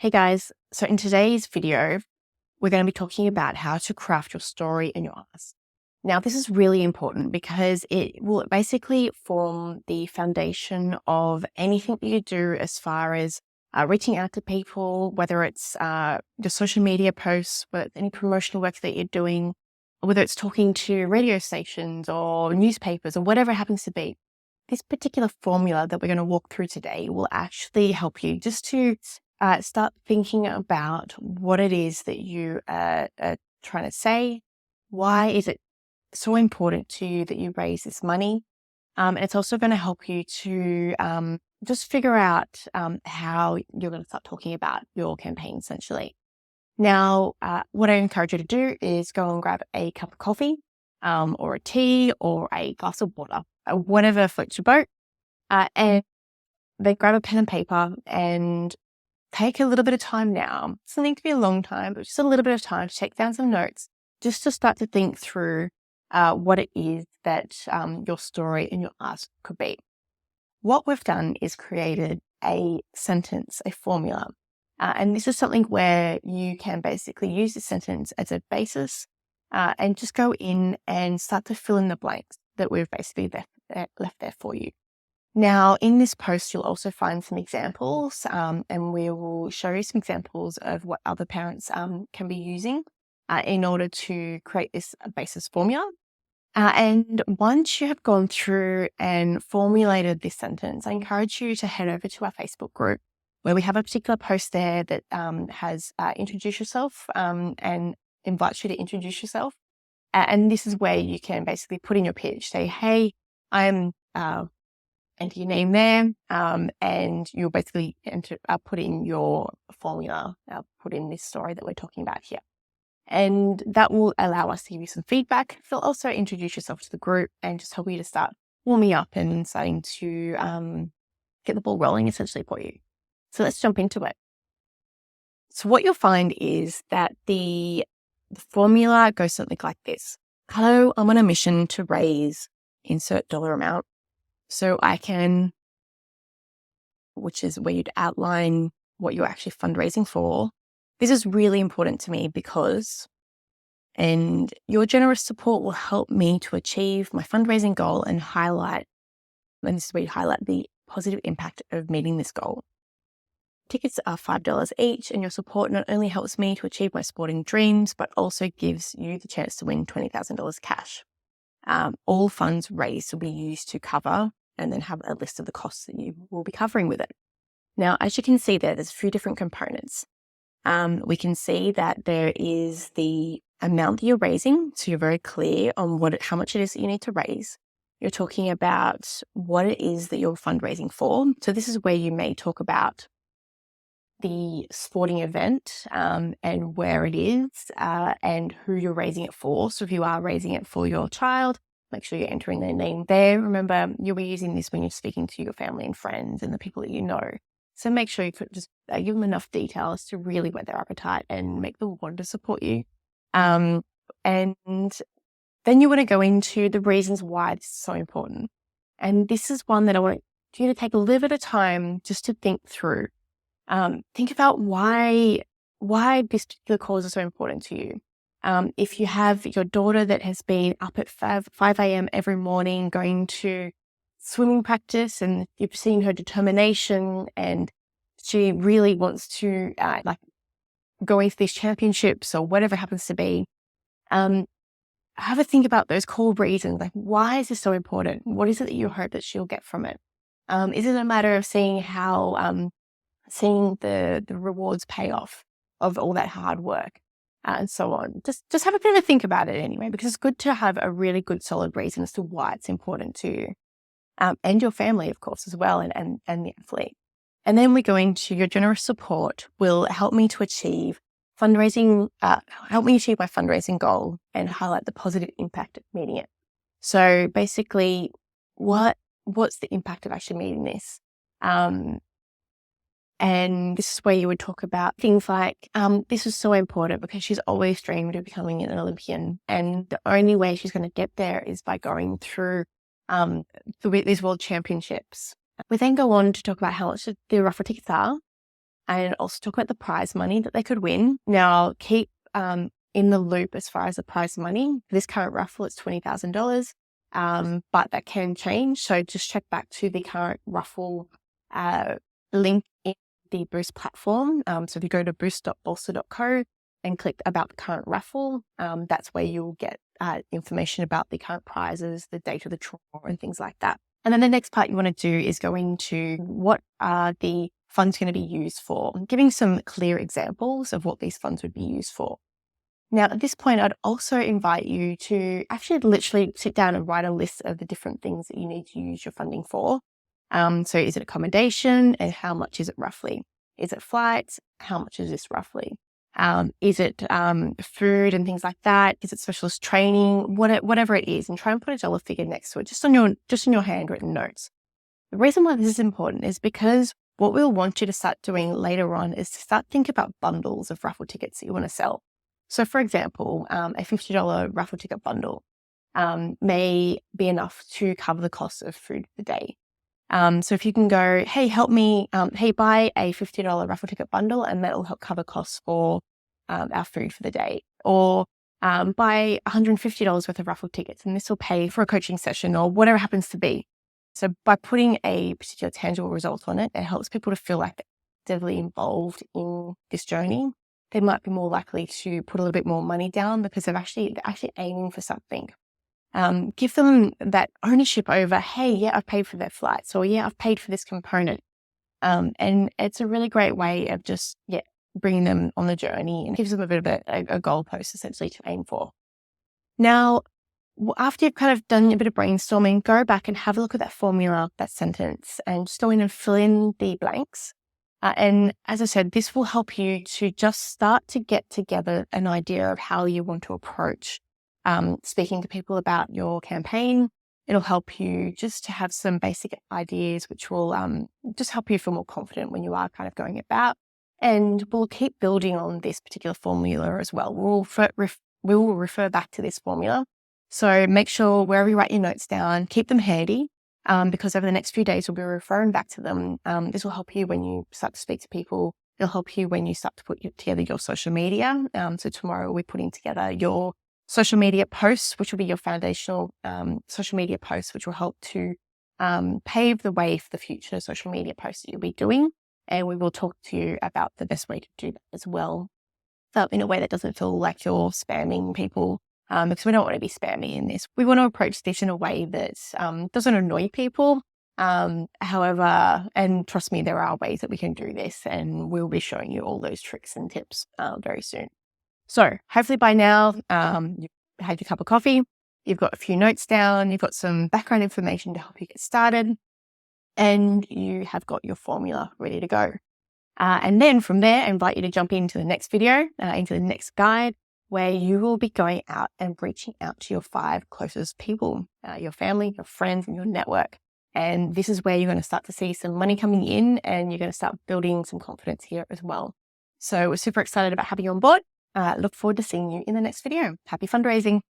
Hey guys, so in today's video, we're going to be talking about how to craft your story in your ask. Now, this is really important because it will basically form the foundation of anything that you do as far as reaching out to people, whether it's your social media posts, whether it's any promotional work that you're doing, or whether it's talking to radio stations or newspapers or whatever it happens to be. This particular formula that we're going to walk through today will actually help you just to start thinking about what it is that you are trying to say. Why is it so important to you that you raise this money? And it's also going to help you to just figure out how you're going to start talking about your campaign, essentially. Now, what I encourage you to do is go and grab a cup of coffee or a tea or a glass of water, whatever floats your boat, and then grab a pen and paper and take a little bit of time now. It doesn't need to be a long time, but just a little bit of time to take down some notes, just to start to think through what it is that your story and your ask could be. What we've done is created a sentence, a formula. And this is something where you can basically use the sentence as a basis and just go in and start to fill in the blanks that we've basically left there for you. Now, in this post, you'll also find some examples, and we will show you some examples of what other parents can be using in order to create this basis formula. And once you have gone through and formulated this sentence, I encourage you to head over to our Facebook group, where we have a particular post there that has introduce yourself and invites you to introduce yourself. And this is where you can basically put in your pitch, say, hey, I'm... enter your name there, and you'll basically put in your formula, put in this story that we're talking about here. And that will allow us to give you some feedback. You'll also introduce yourself to the group and just help you to start warming up and starting to get the ball rolling essentially for you. So let's jump into it. So what you'll find is that the formula goes something like this. Hello, I'm on a mission to raise insert dollar amount. So I can, which is where you'd outline what you're actually fundraising for. This is really important to me because, and your generous support will help me to achieve my fundraising goal and this is where you highlight the positive impact of meeting this goal. Tickets are $5 each, and your support not only helps me to achieve my sporting dreams, but also gives you the chance to win $20,000 cash. All funds raised will be used to cover and then have a list of the costs that you will be covering with it. Now, as you can see there's a few different components. We can see that there is the amount that you're raising. So you're very clear on how much it is that you need to raise. You're talking about what it is that you're fundraising for. So this is where you may talk about the sporting event and where it is and who you're raising it for. So if you are raising it for your child, make sure you're entering their name there. Remember, you'll be using this when you're speaking to your family and friends and the people that you know. So make sure you could just give them enough details to really whet their appetite and make them want to support you. And then you want to go into the reasons why this is so important. And this is one that I want you to take a little bit of time just to think through. Think about why this particular cause is so important to you. If you have your daughter that has been up at 5 a.m. every morning going to swimming practice, and you've seen her determination and she really wants to go into these championships or whatever it happens to be, have a think about those core reasons. Like, why is this so important? What is it that you hope that she'll get from it? Is it a matter of seeing how seeing the rewards pay off of all that hard work? And so on. Just have a bit of a think about it anyway, because it's good to have a really good solid reason as to why it's important to you and your family, of course, as well, and the athlete. And then we go into your generous support will help me to achieve fundraising, help me achieve my fundraising goal and highlight the positive impact of meeting it. So basically, what's the impact of actually meeting this? And this is where you would talk about things like, this is so important because she's always dreamed of becoming an Olympian. And the only way she's going to get there is by going through these world championships. We then go on to talk about how much the Raffle tickets are. and also talk about the prize money that they could win. Now, keep in the loop as far as the prize money. This current raffle is $20,000, but that can change. So just check back to the current raffle link in the Boost platform. So if you go to boost.bolster.co and click about the current raffle, that's where you'll get information about the current prizes, the date of the draw, and things like that. And then the next part you want to do is go into what are the funds going to be used for, giving some clear examples of what these funds would be used for. Now, at this point, I'd also invite you to actually literally sit down and write a list of the different things that you need to use your funding for. So is it accommodation, and how much is it roughly? Is it flights? How much is this roughly? Is it food and things like that? Is it specialist training? Whatever it is, and try and put a dollar figure next to it, just in your handwritten notes. The reason why this is important is because what we'll want you to start doing later on is to start thinking about bundles of raffle tickets that you want to sell. So, for example, a $50 raffle ticket bundle may be enough to cover the cost of food for the day. So if you can go, hey, help me, buy a $50 raffle ticket bundle, and that'll help cover costs for our food for the day. Or buy $150 worth of raffle tickets, and this will pay for a coaching session or whatever it happens to be. So by putting a particular tangible result on it, it helps people to feel like they're actively involved in this journey. They might be more likely to put a little bit more money down because they're actually aiming for something. Give them that ownership over, hey, yeah, I've paid for their flights, or yeah, I've paid for this component. And it's a really great way of just, bringing them on the journey, and gives them a bit of a goalpost essentially to aim for. Now, after you've kind of done a bit of brainstorming, go back and have a look at that formula, that sentence, and just go in and fill in the blanks. And as I said, this will help you to just start to get together an idea of how you want to approach speaking to people about your campaign. It'll help you just to have some basic ideas, which will just help you feel more confident when you are kind of going about. And we'll keep building on this particular formula as well. We will refer back to this formula. So make sure wherever you write your notes down, keep them handy, because over the next few days, we'll be referring back to them. This will help you when you start to speak to people. It'll help you when you start to put together your social media. So tomorrow we're putting together your social media posts, which will be your foundational social media posts, which will help to pave the way for the future social media posts that you'll be doing. And we will talk to you about the best way to do that as well, in a way that doesn't feel like you're spamming people, because we don't want to be spammy in this. We want to approach this in a way that doesn't annoy people. However, and trust me, there are ways that we can do this, and we'll be showing you all those tricks and tips very soon. So hopefully by now, you've had your cup of coffee, you've got a few notes down, you've got some background information to help you get started, and you have got your formula ready to go. And then from there, I invite you to jump into the next video, into the next guide, where you will be going out and reaching out to your 5 closest people, your family, your friends, and your network. And this is where you're going to start to see some money coming in, and you're going to start building some confidence here as well. So we're super excited about having you on board. Look forward to seeing you in the next video. Happy fundraising.